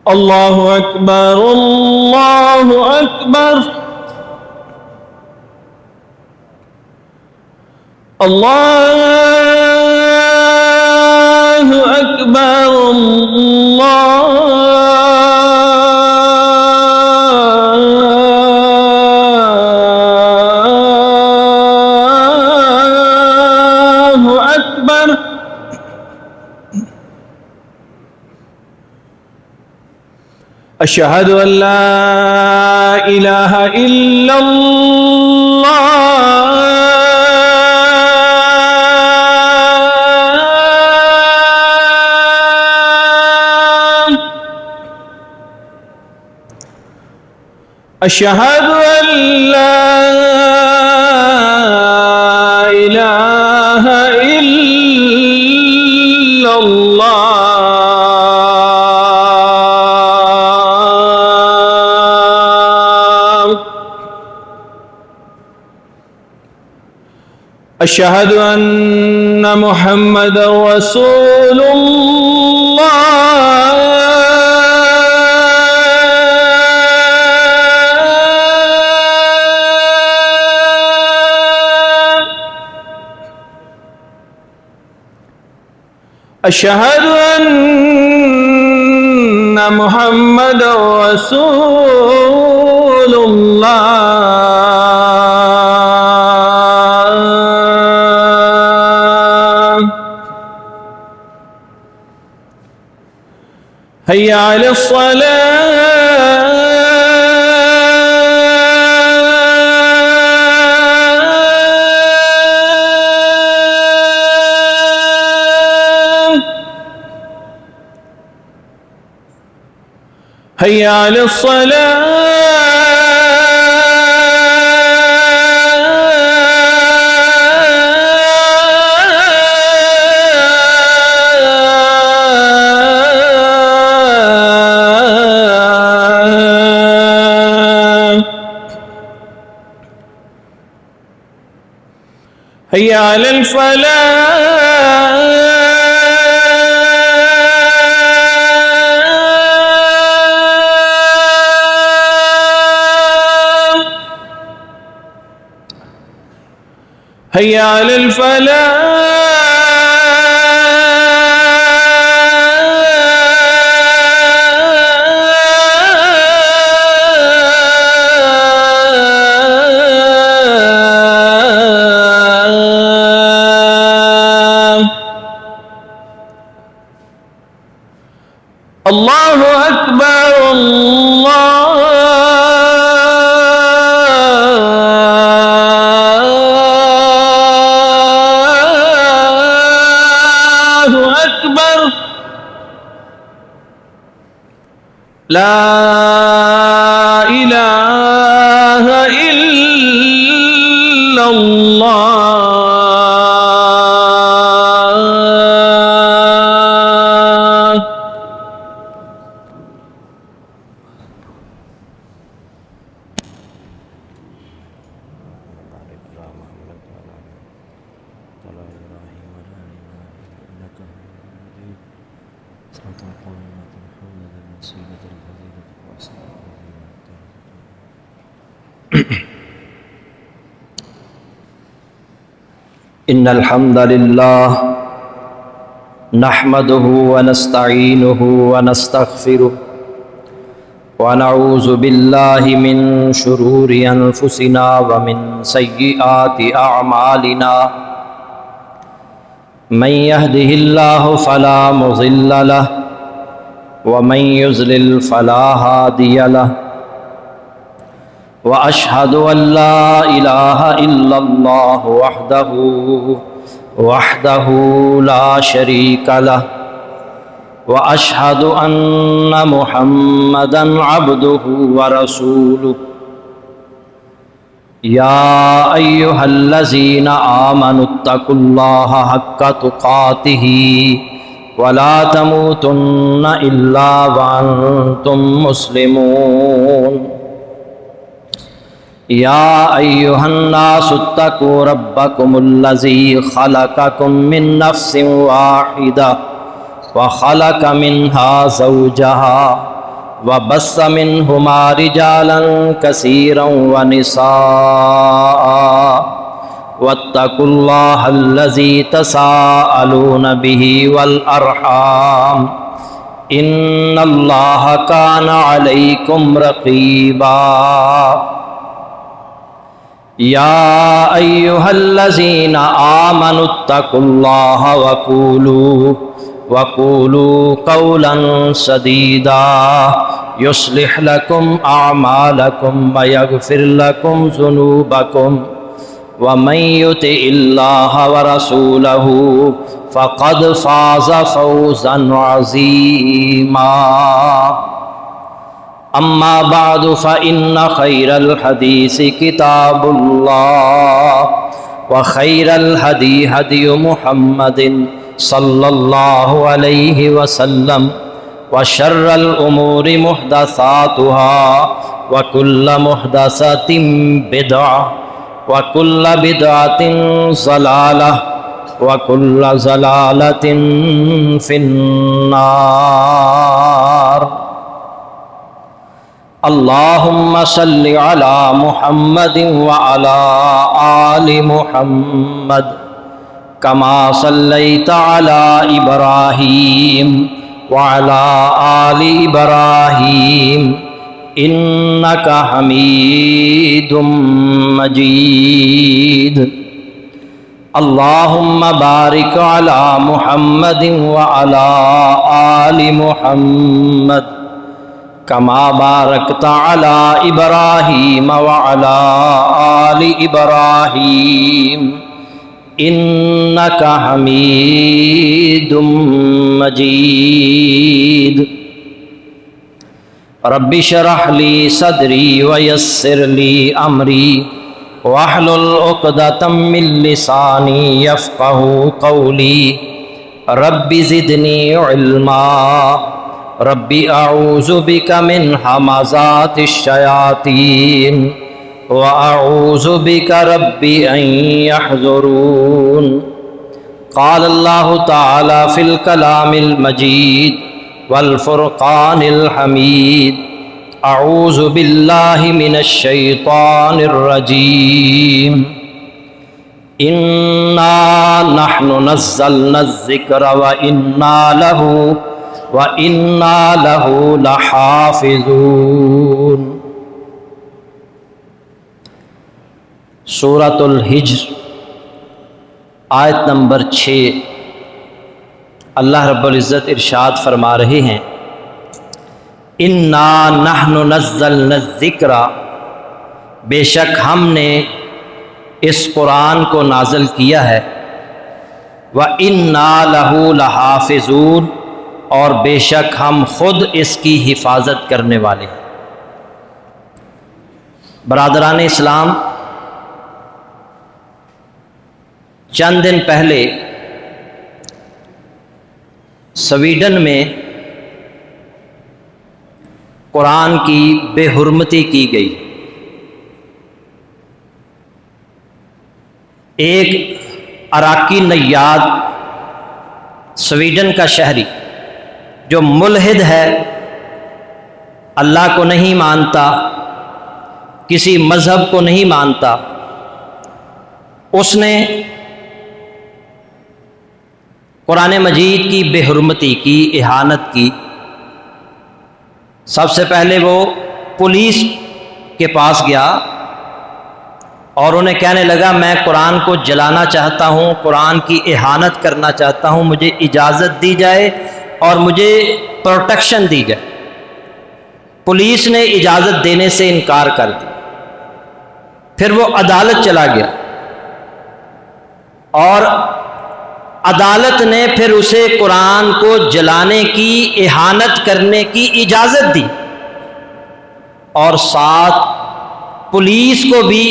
الله أكبر الله أكبر الله أكبر الله أكبر. أشهد أن لا إله إلا الله أشهد أن لا إله إلا الله أشهد أن محمدا رسول الله أشهد أن محمدا رسول الله. هيا على الصلاة هيا على الصلاة هيا على الفلاح هيا على الفلاح الله أكبر الله أكبر. لا إله إلا الله. إن الحمد لله نحمده ونستعينه ونستغفره ونعوذ بالله من شرور أنفسنا ومن سيئات أعمالنا من يهده الله فلا مضل له ومن يضلل فلا هادي له وأشهد أن لا إله إلا الله وحده لا شريك له وأشهد أن محمدا عبده ورسوله. يا أيها الذين آمنوا اتقوا الله حق تقاته ولا تموتن إلا وأنتم مسلمون. يا أيها الناس اتقوا ربكم الذي خلقكم من نفس واحدة وخلق منها زوجها وبث منهما رجالا كثيرا ونساء واتقوا الله الذي تساءلون به والأرحام إن الله كان عليكم رقيبا يا أيها الذين آمنوا اتقوا الله وقولوا قولا سديدا يصلح لكم أعمالكم ويغفر لكم ذنوبكم ومن يطع الله ورسوله فقد فاز فوزا عظيما أما بعد فإن خير الحديث كتاب الله وخير الهدي هدي محمد صلى الله عليه وسلم وشر الأمور محدثاتها وكل محدثة بدعة وكل بدعة ضلالة وكل ضلالة في النار اللهم صل على محمد وعلى آل محمد كما صليت على إبراهيم وعلى آل إبراهيم إنك حميد مجيد اللهم بارك على محمد وعلى آل محمد كما باركت على إبراهيم وعلى آل إبراهيم إنك حميد مجيد رب اشرح لي صدري ويسر لي أمري واحلل عقدة من لساني يفقهوا قولي رب زدني علما رب أعوذ بك من همزات الشياطين وأعوذ بك رب أن يحضرون قال الله تعالى في الكلام المجيد والفرقان الحميد أعوذ بالله من الشيطان الرجيم إنا نحن نزلنا الذكر وإنا له لحافظون سورۃ الحجر آیت نمبر 6 اللہ رب العزت ارشاد فرما رہے ہیں انا نحن نزلنا الذکر، بے شک ہم نے اس قرآن کو نازل کیا ہے، وَإِنَّا لَهُ لَحَافِظُونَ، اور بے شک ہم خود اس کی حفاظت کرنے والے ہیں۔ برادران اسلام، چند دن پہلے سویڈن میں قرآن کی بے حرمتی کی گئی۔ ایک اراکین نیاد سویڈن کا شہری جو ملحد ہے، اللہ کو نہیں مانتا، کسی مذہب کو نہیں مانتا، اس نے قرآن مجید کی بے حرمتی کی، اہانت کی۔ سب سے پہلے وہ پولیس کے پاس گیا اور انہیں کہنے لگا میں قرآن کو جلانا چاہتا ہوں، قرآن کی اہانت کرنا چاہتا ہوں، مجھے اجازت دی جائے اور مجھے پروٹیکشن دی جائے۔ پولیس نے اجازت دینے سے انکار کر دی۔ پھر وہ عدالت چلا گیا اور عدالت نے پھر اسے قرآن کو جلانے کی، اہانت کرنے کی اجازت دی، اور ساتھ پولیس کو بھی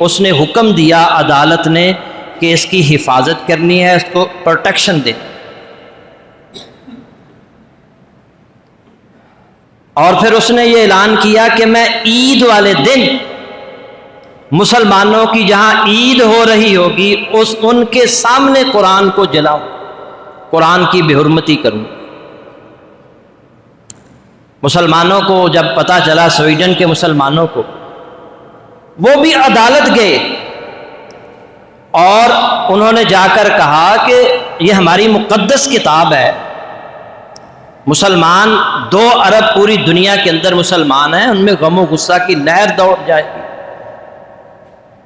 اس نے حکم دیا عدالت نے کہ اس کی حفاظت کرنی ہے، اس کو پروٹیکشن دے۔ اور پھر اس نے یہ اعلان کیا کہ میں عید والے دن مسلمانوں کی جہاں عید ہو رہی ہوگی ان کے سامنے قرآن کو جلاؤں، قرآن کی بے حرمتی کروں۔ مسلمانوں کو جب پتہ چلا، سویڈن کے مسلمانوں کو، وہ بھی عدالت گئے اور انہوں نے جا کر کہا کہ یہ ہماری مقدس کتاب ہے، مسلمان 2 ارب پوری دنیا کے اندر مسلمان ہیں، ان میں غم و غصہ کی لہر دوڑ جائے گی،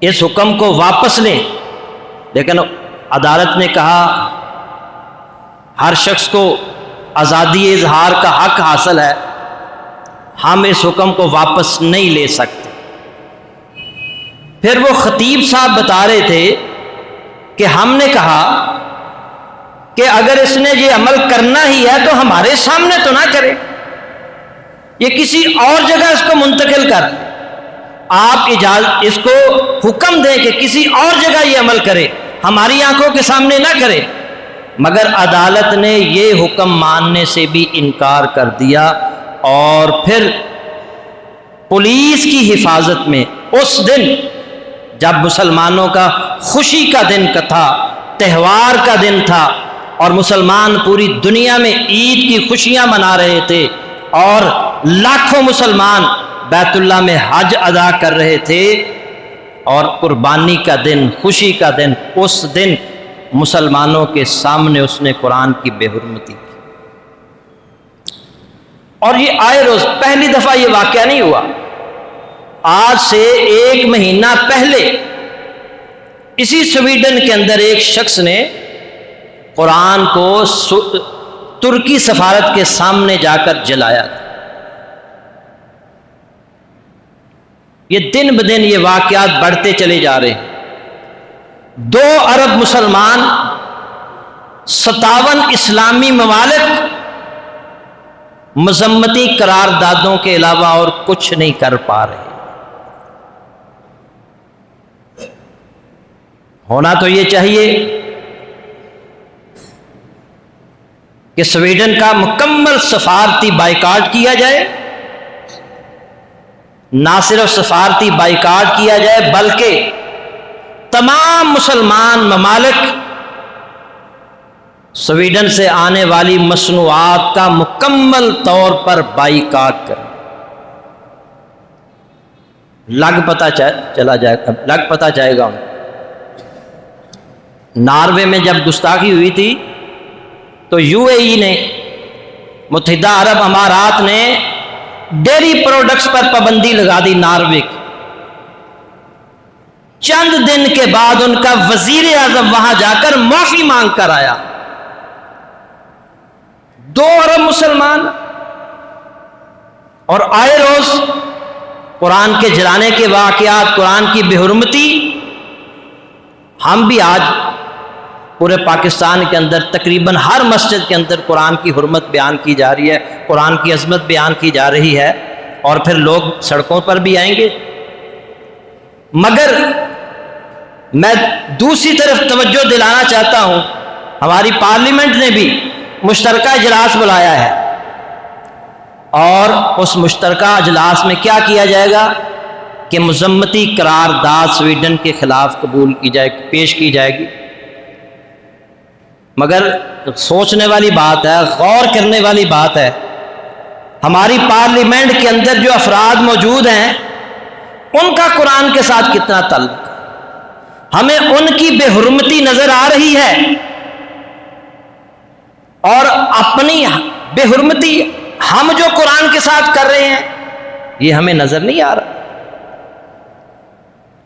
اس حکم کو واپس لیں۔ لیکن عدالت نے کہا ہر شخص کو آزادی اظہار کا حق حاصل ہے، ہم اس حکم کو واپس نہیں لے سکتے۔ پھر وہ خطیب صاحب بتا رہے تھے کہ ہم نے کہا کہ اگر اس نے یہ عمل کرنا ہی ہے تو ہمارے سامنے تو نہ کرے، یہ کسی اور جگہ اس کو منتقل کر، آپ اس کو حکم دیں کہ کسی اور جگہ یہ عمل کرے، ہماری آنکھوں کے سامنے نہ کرے۔ مگر عدالت نے یہ حکم ماننے سے بھی انکار کر دیا، اور پھر پولیس کی حفاظت میں اس دن جب مسلمانوں کا خوشی کا دن تھا، تہوار کا دن تھا، اور مسلمان پوری دنیا میں عید کی خوشیاں منا رہے تھے، اور لاکھوں مسلمان بیت اللہ میں حج ادا کر رہے تھے، اور قربانی کا دن، خوشی کا دن، اس دن مسلمانوں کے سامنے اس نے قرآن کی بے حرمتی کی۔ اور یہ آئے روز پہلی دفعہ یہ واقعہ نہیں ہوا، آج سے 1 مہینہ پہلے اسی سویڈن کے اندر ایک شخص نے قرآن کو ترکی سفارت کے سامنے جا کر جلایا تھا۔ یہ دن بدن یہ واقعات بڑھتے چلے جا رہے ہیں۔ 2 ارب مسلمان 57 اسلامی ممالک مذمتی قراردادوں کے علاوہ اور کچھ نہیں کر پا رہے۔ ہونا تو یہ چاہیے کہ سویڈن کا مکمل سفارتی بائیکاٹ کیا جائے، نہ صرف سفارتی بائیکاٹ کیا جائے بلکہ تمام مسلمان ممالک سویڈن سے آنے والی مصنوعات کا مکمل طور پر بائیکاٹ کریں۔ لگ پتہ جائے گا۔ ناروے میں جب گستاخی ہوئی تھی تو UAE نے، متحدہ عرب امارات نے ڈیری پروڈکٹس پر پابندی لگا دی ناروے کی۔ چند دن کے بعد ان کا وزیر اعظم وہاں جا کر معافی مانگ کر آیا۔ 2 ارب مسلمان، اور آئے روز قرآن کے جلانے کے واقعات، قرآن کی بے حرمتی۔ ہم بھی آج پورے پاکستان کے اندر تقریباً ہر مسجد کے اندر قرآن کی حرمت بیان کی جا رہی ہے، قرآن کی عظمت بیان کی جا رہی ہے، اور پھر لوگ سڑکوں پر بھی آئیں گے۔ مگر میں دوسری طرف توجہ دلانا چاہتا ہوں، ہماری پارلیمنٹ نے بھی مشترکہ اجلاس بلایا ہے، اور اس مشترکہ اجلاس میں کیا کیا جائے گا کہ مذمتی قرارداد سویڈن کے خلاف قبول کی جائے، پیش کی جائے گی۔ مگر سوچنے والی بات ہے، غور کرنے والی بات ہے، ہماری پارلیمنٹ کے اندر جو افراد موجود ہیں ان کا قرآن کے ساتھ کتنا تعلق ہے؟ ہمیں ان کی بے حرمتی نظر آ رہی ہے، اور اپنی بے حرمتی ہم جو قرآن کے ساتھ کر رہے ہیں یہ ہمیں نظر نہیں آ رہا۔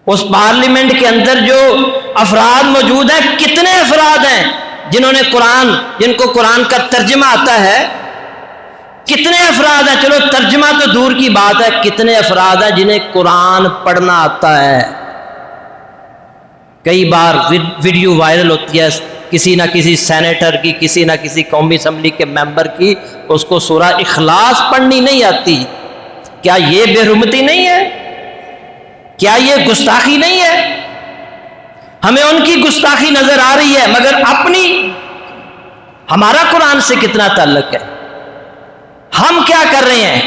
اس پارلیمنٹ کے اندر جو افراد موجود ہیں، کتنے افراد ہیں جن کو قرآن کا ترجمہ آتا ہے؟ کتنے افراد ہیں؟ چلو ترجمہ تو دور کی بات ہے، کتنے افراد ہیں جنہیں قرآن پڑھنا آتا ہے؟ کئی بار ویڈیو وائرل ہوتی ہے کسی نہ کسی سینیٹر کی، کسی نہ کسی قومی اسمبلی کے ممبر کی، اس کو سورہ اخلاص پڑھنی نہیں آتی۔ کیا یہ بے حرمتی نہیں ہے؟ کیا یہ گستاخی نہیں ہے؟ ہمیں ان کی گستاخی نظر آ رہی ہے، مگر ہمارا قرآن سے کتنا تعلق ہے؟ ہم کیا کر رہے ہیں؟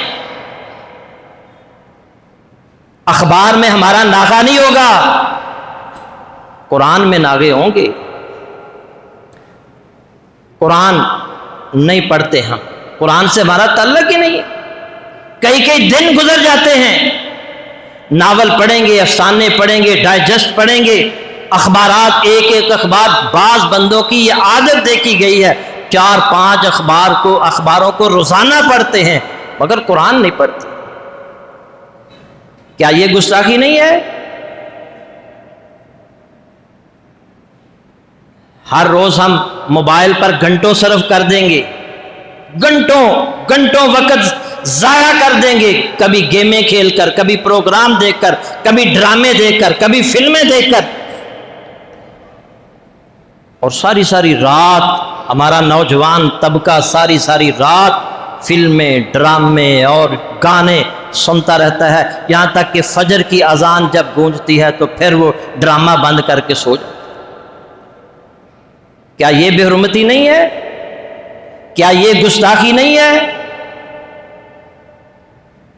اخبار میں ہمارا ناغہ نہیں ہوگا، قرآن میں ناغے ہوں گے۔ قرآن نہیں پڑھتے ہم، قرآن سے ہمارا تعلق ہی نہیں ہے۔ کئی کئی دن گزر جاتے ہیں، ناول پڑھیں گے، افسانے پڑھیں گے، ڈائجسٹ پڑھیں گے، اخبارات، ایک ایک اخبار. بعض بندوں کی یہ عادت دیکھی گئی ہے 4-5 اخباروں کو روزانہ پڑھتے ہیں مگر قرآن نہیں پڑھتے. کیا یہ گستاخی نہیں ہے؟ ہر روز ہم موبائل پر گھنٹوں صرف کر دیں گے، گھنٹوں وقت ضائع کر دیں گے، کبھی گیمیں کھیل کر، کبھی پروگرام دیکھ کر، کبھی ڈرامے دیکھ کر، کبھی فلمیں دیکھ کر، اور ساری رات ہمارا نوجوان طبقہ ساری رات فلمیں، ڈرامے اور گانے سنتا رہتا ہے، یہاں تک کہ فجر کی اذان جب گونجتی ہے تو پھر وہ ڈرامہ بند کر کے سو جاتا ہے. کیا یہ بے حرمتی نہیں ہے؟ کیا یہ گستاخی نہیں ہے؟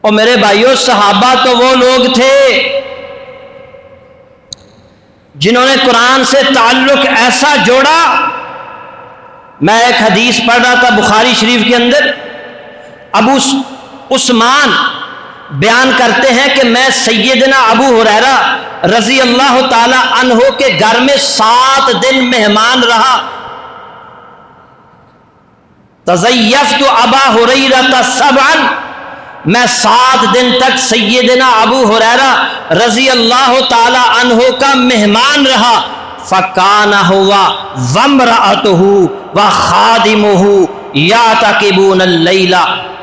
اور میرے بھائیوں، صحابہ تو وہ لوگ تھے جنہوں نے قرآن سے تعلق ایسا جوڑا. میں ایک حدیث پڑھ رہا تھا بخاری شریف کے اندر، ابو عثمان بیان کرتے ہیں کہ میں سیدنا ابو ہریرہ رضی اللہ تعالی عنہ کے گھر میں 7 دن مہمان رہا. تزیفت ابا ہریرہ سبعا، میں 7 دن تک سیدنا ابو ہریرہ رضی اللہ تعالی عنہ کا مہمان رہا. فکان ہوا وامرأتہ وخادمہ یعتکفون اللیل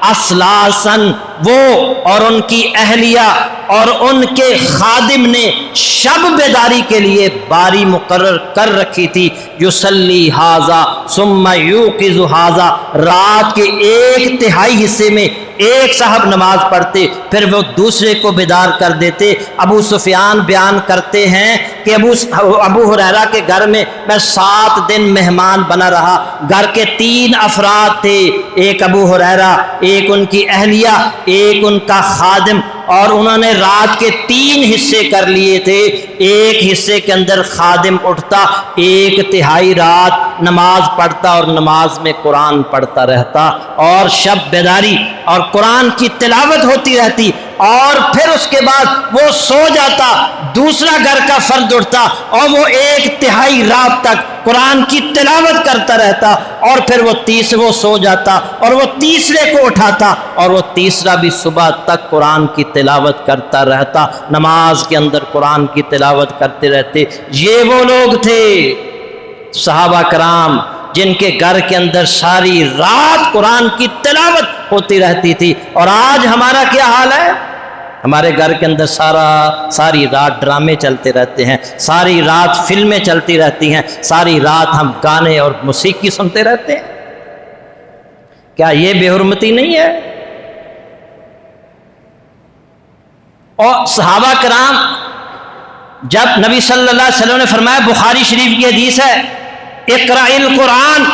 اثلاثا، وہ اور ان کی اہلیہ اور ان کے خادم نے شب بیداری کے لیے باری مقرر کر رکھی تھی. یصلی ھذا ثم یوقظ ھذا، رات کے 1/3 حصے میں ایک صاحب نماز پڑھتے، پھر وہ دوسرے کو بیدار کر دیتے. ابو سفیان بیان کرتے ہیں کہ ابو ہریرہ کے گھر میں 7 دن مہمان بنا رہا. گھر کے 3 افراد تھے، ایک ابو ہریرہ، ایک ان کی اہلیہ، ایک ان کا خادم، اور انہوں نے رات کے 3 حصے کر لیے تھے. ایک حصے کے اندر خادم اٹھتا، 1/3 رات نماز پڑھتا اور نماز میں قرآن پڑھتا رہتا، اور شب بیداری اور قرآن کی تلاوت ہوتی رہتی، اور پھر اس کے بعد وہ سو جاتا. دوسرا گھر کا فرد اٹھتا اور وہ 1/3 رات تک قرآن کی تلاوت کرتا رہتا، اور پھر وہ سو جاتا اور وہ تیسرے کو اٹھاتا، اور وہ تیسرا بھی صبح تک قرآن کی تلاوت کرتا رہتا، نماز کے اندر قرآن کی تلاوت کرتے رہتے. یہ وہ لوگ تھے صحابہ کرام جن کے گھر کے اندر ساری رات قرآن کی تلاوت ہوتی رہتی تھی. اور آج ہمارا کیا حال ہے؟ ہمارے گھر کے اندر ساری رات ڈرامے چلتے رہتے ہیں، ساری رات فلمیں چلتی رہتی ہیں، ساری رات ہم گانے اور موسیقی سنتے رہتے ہیں. کیا یہ بے حرمتی نہیں ہے؟ اور صحابہ کرام جب نبی صلی اللہ علیہ وسلم نے فرمایا، بخاری شریف کی حدیث ہے، اقرأ القرآن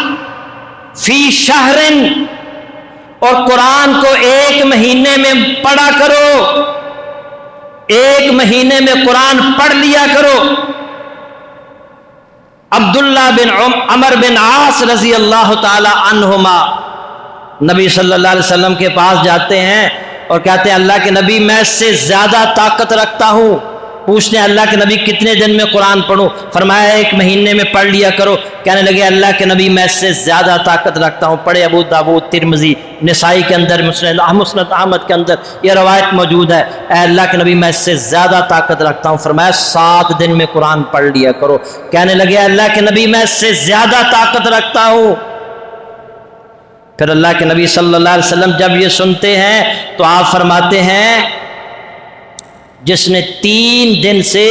فی شہر، اور قرآن کو 1 مہینے میں پڑھا کرو، 1 مہینے میں قرآن پڑھ لیا کرو. عبداللہ بن عمر بن عاص رضی اللہ تعالی عنہما نبی صلی اللہ علیہ وسلم کے پاس جاتے ہیں اور کہتے ہیں، اللہ کے نبی میں اس سے زیادہ طاقت رکھتا ہوں. پوچھتے ہیں اللہ کے نبی کتنے دن میں قرآن پڑھوں؟ فرمایا 1 مہینے میں پڑھ لیا کرو. کہنے لگے اللہ کے نبی میں اس سے زیادہ طاقت رکھتا ہوں. پڑھے ابو داؤد، ترمذی، نسائی کے اندر، مسند احمد کے اندر یہ روایت موجود ہے. اے اللہ کے نبی میں اس سے زیادہ طاقت رکھتا ہوں. فرمایا 7 دن میں قرآن پڑھ لیا کرو. کہنے لگے اللہ کے نبی میں اس سے زیادہ طاقت رکھتا ہوں. پھر اللہ کے نبی صلی اللہ علیہ وسلم جب یہ سنتے ہیں تو آپ فرماتے ہیں، جس نے 3 دن سے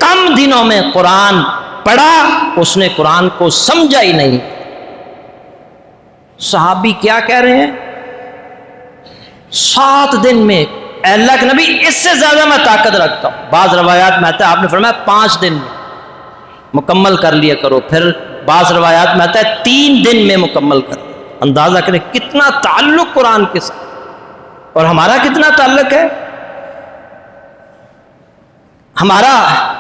کم دنوں میں قرآن پڑھا اس نے قرآن کو سمجھا ہی نہیں. صحابی کیا کہہ رہے ہیں؟ 7 دن میں. اے اللہ کے نبی اس سے زیادہ میں طاقت رکھتا ہوں. بعض روایات میں آتا ہے آپ نے فرمایا 5 دن میں مکمل کر لیا کرو. پھر بعض روایات میں آتا ہے 3 دن میں مکمل کر. اندازہ کریں کتنا تعلق قرآن کے ساتھ، اور ہمارا کتنا تعلق ہے. ہمارا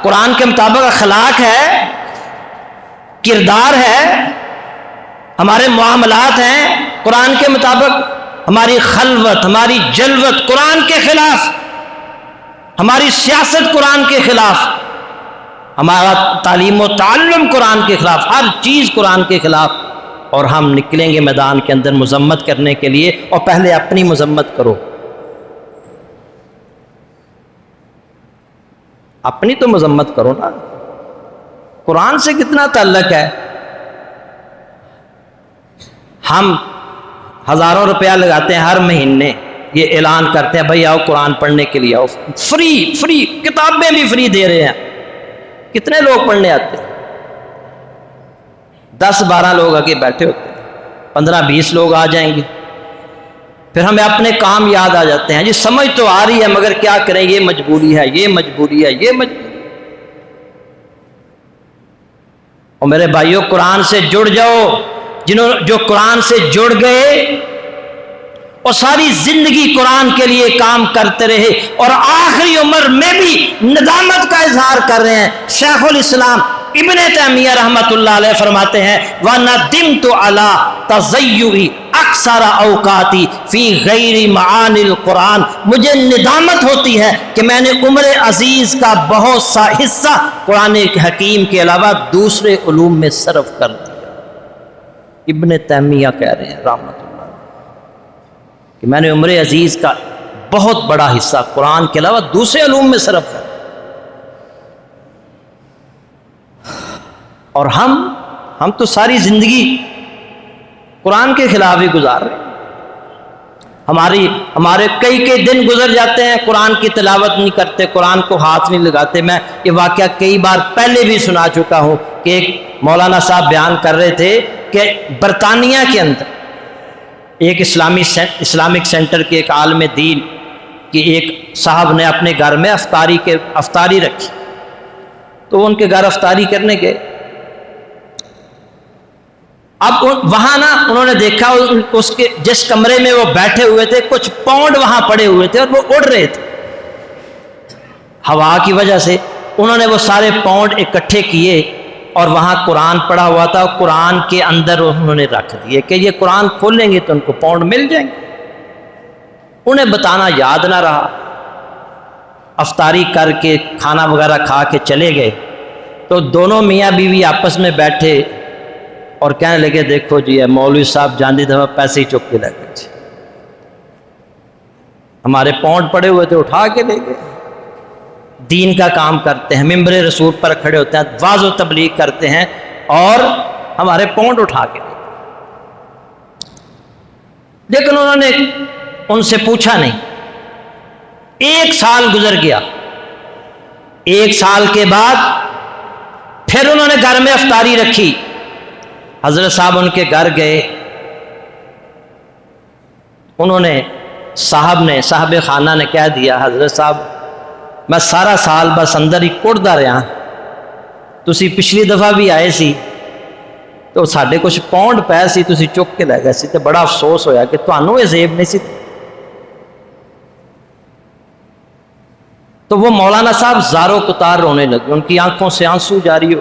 قرآن کے مطابق اخلاق ہے، کردار ہے، ہمارے معاملات ہیں قرآن کے مطابق. ہماری خلوت، ہماری جلوت قرآن کے خلاف، ہماری سیاست قرآن کے خلاف، ہمارا تعلیم و تعلم قرآن کے خلاف، ہر چیز قرآن کے خلاف، اور ہم نکلیں گے میدان کے اندر مذمت کرنے کے لیے، اور پہلے اپنی مذمت کرو، اپنی تو مذمت کرو نا۔ قرآن سے کتنا تعلق ہے؟ ہم ہزاروں روپیہ لگاتے ہیں ہر مہینے، یہ اعلان کرتے ہیں بھائی آؤ قرآن پڑھنے کے لیے آؤ، فری کتابیں بھی فری دے رہے ہیں۔ کتنے لوگ پڑھنے آتے ہیں؟ 10-12 لوگ آگے بیٹھے ہوتے ہیں، 15-20 لوگ آ جائیں گے، پھر ہمیں اپنے کام یاد آ جاتے ہیں، جی سمجھ تو آ رہی ہے مگر کیا کریں، یہ مجبوری ہے، یہ مجبوری ہے، یہ مجبوری۔ اور میرے بھائیوں قرآن سے جڑ جاؤ، جو قرآن سے جڑ گئے اور ساری زندگی قرآن کے لیے کام کرتے رہے اور آخری عمر میں بھی ندامت کا اظہار کر رہے ہیں۔ شیخ الاسلام ابن تیمیہ رحمۃ اللہ علیہ فرماتے ہیں وَنَدِمْتُ عَلَىٰ تَضَيُّعِ أَكْثَرَ أَوْقَاتِي فِي غَيْرِ مَعَانِي الْقُرْآنِ، مجھے ندامت ہوتی ہے کہ میں نے عمر عزیز کا بہت سا حصہ قرآن حکیم کے علاوہ دوسرے علوم میں صرف کر دیا۔ ابن تیمیہ کہہ رہے ہیں رحمۃ اللہ کہ میں نے عمر عزیز کا بہت بڑا حصہ قرآن کے علاوہ دوسرے علوم میں صرف کر دیا۔ اور ہم تو ساری زندگی قرآن کے خلاف ہی گزار رہے ہیں۔ ہمارے کئی دن گزر جاتے ہیں قرآن کی تلاوت نہیں کرتے، قرآن کو ہاتھ نہیں لگاتے۔ میں یہ واقعہ کئی بار پہلے بھی سنا چکا ہوں کہ ایک مولانا صاحب بیان کر رہے تھے کہ برطانیہ کے اندر ایک اسلامک سینٹر کے ایک عالم دین کی ایک صاحب نے اپنے گھر میں افطاری رکھی، تو وہ ان کے گھر افطاری کرنے گئے۔ اب وہاں نا انہوں نے دیکھا اس کے جس کمرے میں وہ بیٹھے ہوئے تھے کچھ پاؤنڈ وہاں پڑے ہوئے تھے اور وہ اڑ رہے تھے ہوا کی وجہ سے۔ انہوں نے وہ سارے پاؤنڈ اکٹھے کیے اور وہاں قرآن پڑا ہوا تھا، قرآن کے اندر انہوں نے رکھ دیے کہ یہ قرآن کھولیں گے تو ان کو پاؤنڈ مل جائیں گے۔ انہیں بتانا یاد نہ رہا، افطاری کر کے کھانا وغیرہ کھا کے چلے گئے، تو دونوں میاں بیوی آپس میں بیٹھے اور کہنے لگے دیکھو جی ہے مولوی صاحب جاندی دفعہ پیسے ہی چک کے لے گئے جی، ہمارے پاؤنڈ پڑے ہوئے تھے اٹھا کے لے گئے۔ دین کا کام کرتے ہیں، ممبر رسول پر کھڑے ہوتے ہیں، واعظ و تبلیغ کرتے ہیں اور ہمارے پاؤنڈ اٹھا کے لے گئے۔ لیکن انہوں نے ان سے پوچھا نہیں۔ 1 سال گزر گیا، 1 سال کے بعد پھر انہوں نے گھر میں افطاری رکھی، حضرت صاحب ان کے گھر گئے، انہوں نے صاحب خانہ نے کہہ دیا حضرت صاحب میں سارا سال بس اندر ہی کڑدا رہا، تسی پچھلی دفعہ بھی آئے سی تو ساڈے کچھ پاؤنڈ پے سی تسی چک کے لے گئے سی، تے بڑا افسوس ہویا کہ تانوں یہ زیب نہیں سی۔ تو وہ مولانا صاحب زارو کتار رونے لگے، ان کی آنکھوں سے آنسو جاری ہو،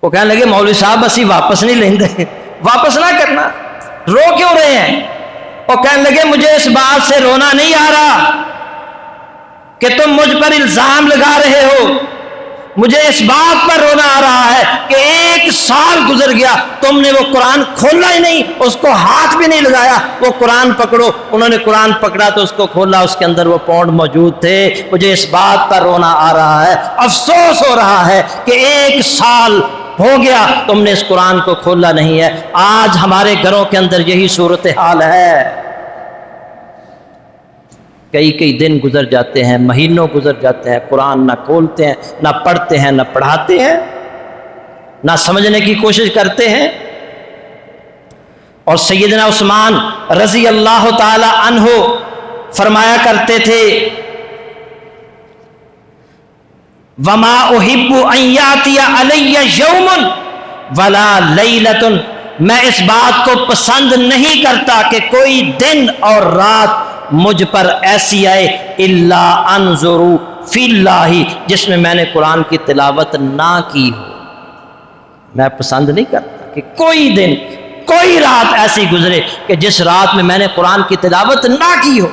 وہ کہنے لگے مولوی صاحب اسی واپس نہیں لیں دے، واپس نہ کرنا، رو کیوں رہے ہیں؟ وہ کہنے لگے مجھے اس بات سے رونا نہیں آ رہا کہ تم مجھ پر الزام لگا رہے ہو، مجھے اس بات پر رونا آ رہا ہے کہ 1 سال گزر گیا تم نے وہ قرآن کھولا ہی نہیں، اس کو ہاتھ بھی نہیں لگایا، وہ قرآن پکڑو۔ انہوں نے قرآن پکڑا تو اس کو کھولا، اس کے اندر وہ پاؤنڈ موجود تھے۔ مجھے اس بات پر رونا آ رہا ہے، افسوس ہو رہا ہے کہ 1 سال ہو گیا تم نے اس قرآن کو کھولا نہیں ہے۔ آج ہمارے گھروں کے اندر یہی صورتحال ہے، کئی دن گزر جاتے ہیں، مہینوں گزر جاتے ہیں، قرآن نہ کھولتے ہیں، نہ پڑھتے ہیں، نہ پڑھاتے ہیں، نہ سمجھنے کی کوشش کرتے ہیں۔ اور سیدنا عثمان رضی اللہ تعالی عنہ فرمایا کرتے تھے وَمَا أُحِبُّ أَن يَأْتِيَ عَلَيَّ يَوْمٌ وَلَا لَيْلَةٌ، میں اس بات کو پسند نہیں کرتا کہ کوئی دن اور رات مجھ پر ایسی آئے الا انظر فی اللہ، جس میں نے قرآن کی تلاوت نہ کی ہو۔ میں پسند نہیں کرتا کہ کوئی دن کوئی رات ایسی گزرے کہ جس رات میں میں نے قرآن کی تلاوت نہ کی ہو۔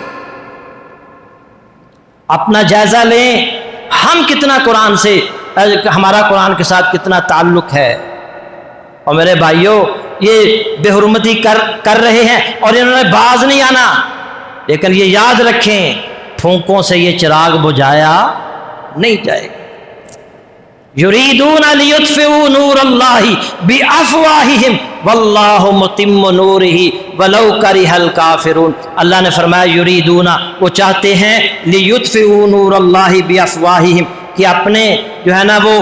اپنا جائزہ لیں، ہم کتنا قرآن سے، ہمارا قرآن کے ساتھ کتنا تعلق ہے۔ اور میرے بھائیوں، یہ بے حرمتی کر رہے ہیں اور انہوں نے باز نہیں آنا، لیکن یہ یاد رکھیں پھونکوں سے یہ چراغ بجھایا نہیں جائے گا۔ یریدون لیطفئوا نور اللہ بافواہہم واللہ متم نورہ ولو کرہ الکافرون۔ اللہ نے فرمایا یریدون، وہ چاہتے ہیں، لیطفئوا نور اللہ بافواہہم، کہ اپنے جو ہے نا وہ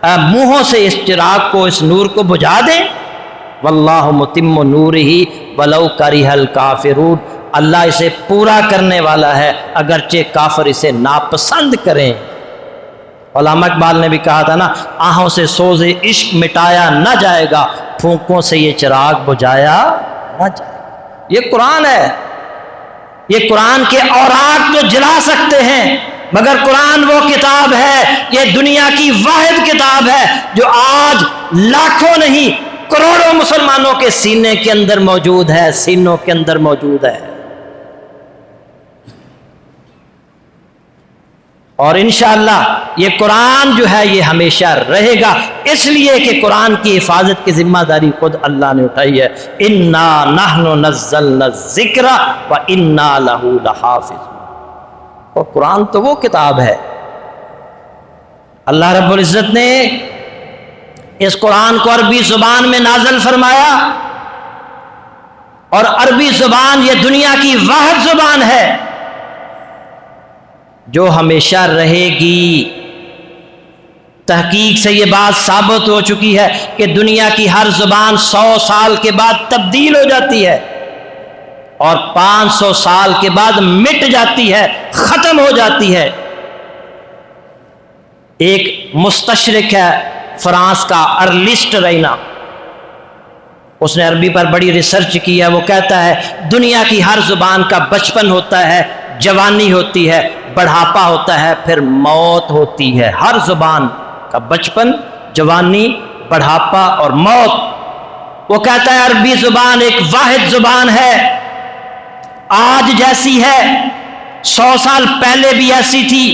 منہوں سے اس چراغ کو، اس نور کو بجھا دیں۔ واللہ متم نورہ ولو کرہ الکافرون، اللہ اسے پورا کرنے والا ہے اگرچہ کافر اسے ناپسند کریں۔ علامہ اقبال نے بھی کہا تھا نا، آہوں سے سوز عشق مٹایا نہ جائے گا، پھونکوں سے یہ چراغ بجھایا نہ جائے گا۔ یہ قرآن ہے، یہ قرآن کے اوراق تو جلا سکتے ہیں، مگر قرآن وہ کتاب ہے، یہ دنیا کی واحد کتاب ہے جو آج لاکھوں نہیں کروڑوں مسلمانوں کے سینے کے اندر موجود ہے، سینوں کے اندر موجود ہے۔ اور انشاءاللہ یہ قرآن جو ہے یہ ہمیشہ رہے گا، اس لیے کہ قرآن کی حفاظت کی ذمہ داری خود اللہ نے اٹھائی ہے۔ انا نحن نزلنا الذکر وانا لہ لحافظون۔ اور قرآن تو وہ کتاب ہے، اللہ رب العزت نے اس قرآن کو عربی زبان میں نازل فرمایا، اور عربی زبان یہ دنیا کی واحد زبان ہے جو ہمیشہ رہے گی۔ تحقیق سے یہ بات ثابت ہو چکی ہے کہ دنیا کی ہر زبان 100 سال کے بعد تبدیل ہو جاتی ہے اور 500 سال کے بعد مٹ جاتی ہے، ختم ہو جاتی ہے۔ ایک مستشرق ہے فرانس کا، ارلسٹ رینا، اس نے عربی پر بڑی ریسرچ کی ہے۔ وہ کہتا ہے دنیا کی ہر زبان کا بچپن ہوتا ہے، جوانی ہوتی ہے، بڑھاپا ہوتا ہے، پھر موت ہوتی ہے۔ ہر زبان کا بچپن، جوانی، بڑھاپا اور موت۔ وہ کہتا ہے عربی زبان ایک واحد زبان ہے، آج جیسی ہے 100 سال پہلے بھی ایسی تھی،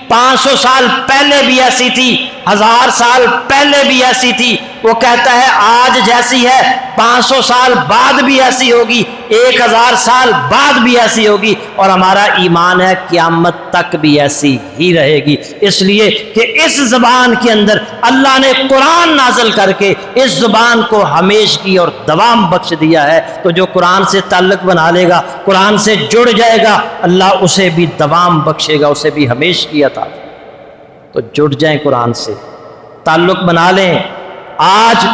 500 سال پہلے بھی ایسی تھی، 1000 سال پہلے بھی ایسی تھی۔ وہ کہتا ہے آج جیسی ہے 500 سال بعد بھی ایسی ہوگی، 1000 سال بعد بھی ایسی ہوگی، اور ہمارا ایمان ہے قیامت تک بھی ایسی ہی رہے گی، اس لیے کہ اس زبان کے اندر اللہ نے قرآن نازل کر کے اس زبان کو ہمیشگی اور دوام بخش دیا ہے۔ تو جو قرآن سے تعلق بنا لے گا، قرآن سے جڑ جائے گا، اللہ اسے بھی دوام بخشے گا، اسے بھی ہمیشگی عطا۔ تو جڑ جائیں قرآن سے، تعلق بنا لیں۔ آج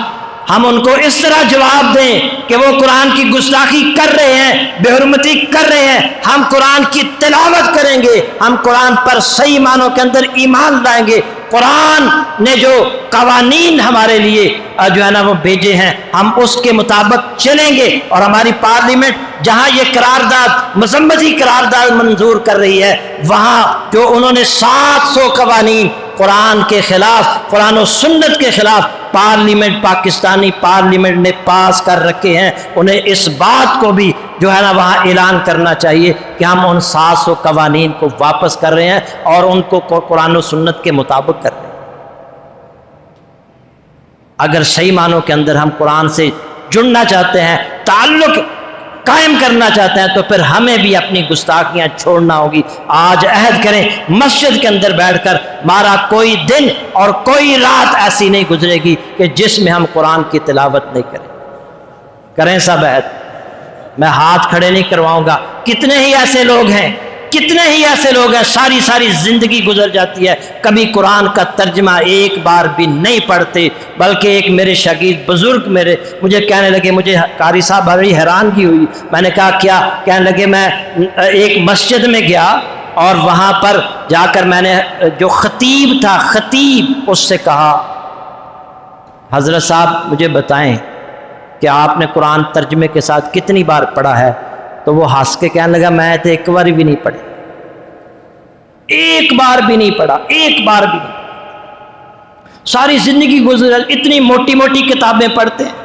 ہم ان کو اس طرح جواب دیں کہ وہ قرآن کی گستاخی کر رہے ہیں، بے حرمتی کر رہے ہیں، ہم قرآن کی تلاوت کریں گے، ہم قرآن پر صحیح معنوں کے اندر ایمان لائیں گے۔ قرآن نے جو قوانین ہمارے لیے جو ہے نا وہ بھیجے ہیں، ہم اس کے مطابق چلیں گے، اور ہماری پارلیمنٹ جہاں یہ قرارداد، مذمتی قرارداد منظور کر رہی ہے، وہاں جو انہوں نے 700 قوانین قرآن کے خلاف، قرآن و سنت کے خلاف پارلیمنٹ، پاکستانی پارلیمنٹ نے پاس کر رکھے ہیں، انہیں اس بات کو بھی جو ہے نا وہاں اعلان کرنا چاہیے کہ ہم ان 700 قوانین کو واپس کر رہے ہیں اور ان کو قرآن و سنت کے مطابق کر رہے ہیں۔ اگر صحیح معنوں کے اندر ہم قرآن سے جڑنا چاہتے ہیں، تعلق قائم کرنا چاہتے ہیں، تو پھر ہمیں بھی اپنی گستاخیاں چھوڑنا ہوگی۔ آج عہد کریں مسجد کے اندر بیٹھ کر، ہمارا کوئی دن اور کوئی رات ایسی نہیں گزرے گی کہ جس میں ہم قرآن کی تلاوت نہیں کریں۔ کریں سب عہد، میں ہاتھ کھڑے نہیں کرواؤں گا۔ کتنے ہی ایسے لوگ ہیں، کتنے ہی ایسے لوگ ہیں، ساری زندگی گزر جاتی ہے، کبھی قرآن کا ترجمہ ایک بار بھی نہیں پڑھتے۔ بلکہ ایک میرے شاگرد بزرگ مجھے کہنے لگے، مجھے قاری صاحب بڑی حیرانگی ہوئی۔ میں نے کہا کیا؟ کہنے لگے میں ایک مسجد میں گیا اور وہاں پر جا کر میں نے جو خطیب تھا، خطیب اس سے کہا حضرت صاحب مجھے بتائیں کہ آپ نے قرآن ترجمے کے ساتھ کتنی بار پڑھا ہے؟ تو وہ ہنس کے کہنے لگا میں تو ایک بار بھی نہیں پڑھی، ایک بار بھی نہیں پڑھا، ایک بار بھی نہیں پڑھا۔ ساری زندگی گزر، اتنی موٹی موٹی کتابیں پڑھتے ہیں۔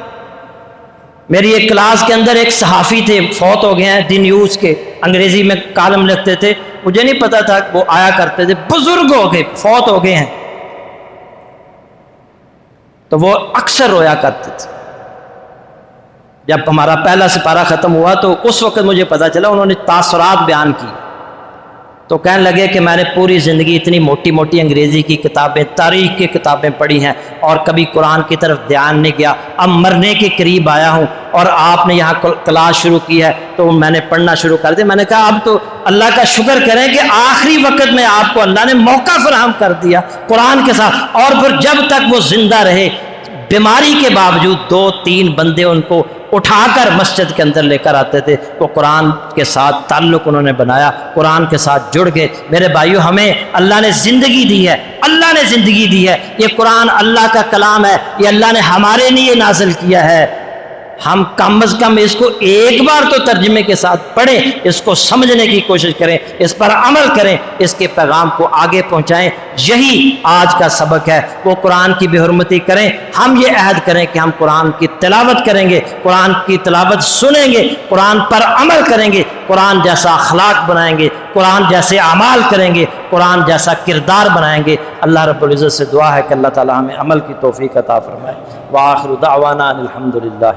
میری ایک کلاس کے اندر ایک صحافی تھے، فوت ہو گئے ہیں، دی نیوز کے، انگریزی میں کالم لکھتے تھے، مجھے نہیں پتا تھا، وہ آیا کرتے تھے، بزرگ ہو گئے، فوت ہو گئے ہیں، تو وہ اکثر رویا کرتے تھے۔ جب ہمارا پہلا سپارہ ختم ہوا تو اس وقت مجھے پتا چلا، انہوں نے تاثرات بیان کی، تو کہنے لگے کہ میں نے پوری زندگی اتنی موٹی موٹی انگریزی کی کتابیں، تاریخ کی کتابیں پڑھی ہیں اور کبھی قرآن کی طرف دھیان نہیں کیا، اب مرنے کے قریب آیا ہوں اور آپ نے یہاں کلاس شروع کی ہے تو میں نے پڑھنا شروع کر دیا۔ میں نے کہا اب تو اللہ کا شکر کریں کہ آخری وقت میں آپ کو اللہ نے موقع فراہم کر دیا قرآن کے ساتھ، اور پھر جب تک وہ زندہ رہے، بیماری کے باوجود 2-3 بندے ان کو اٹھا کر مسجد کے اندر لے کر آتے تھے، وہ قرآن کے ساتھ تعلق انہوں نے بنایا، قرآن کے ساتھ جڑ گئے۔ میرے بھائیو، ہمیں اللہ نے زندگی دی ہے، اللہ نے زندگی دی ہے، یہ قرآن اللہ کا کلام ہے، یہ اللہ نے ہمارے لیے نازل کیا ہے، ہم کم از کم اس کو ایک بار تو ترجمے کے ساتھ پڑھیں، اس کو سمجھنے کی کوشش کریں، اس پر عمل کریں، اس کے پیغام کو آگے پہنچائیں۔ یہی آج کا سبق ہے، وہ قرآن کی بے حرمتی کریں۔ ہم یہ عہد کریں کہ ہم قرآن کی تلاوت کریں گے، قرآن کی تلاوت سنیں گے، قرآن پر عمل کریں گے، قرآن جیسا اخلاق بنائیں گے، قرآن جیسے اعمال کریں گے، قرآن جیسا کردار بنائیں گے۔ اللہ رب العزت سے دعا ہے کہ اللہ تعالی ہمیں عمل کی توفیق عطا فرمائے۔ وآخر دعوانا الحمدللہ۔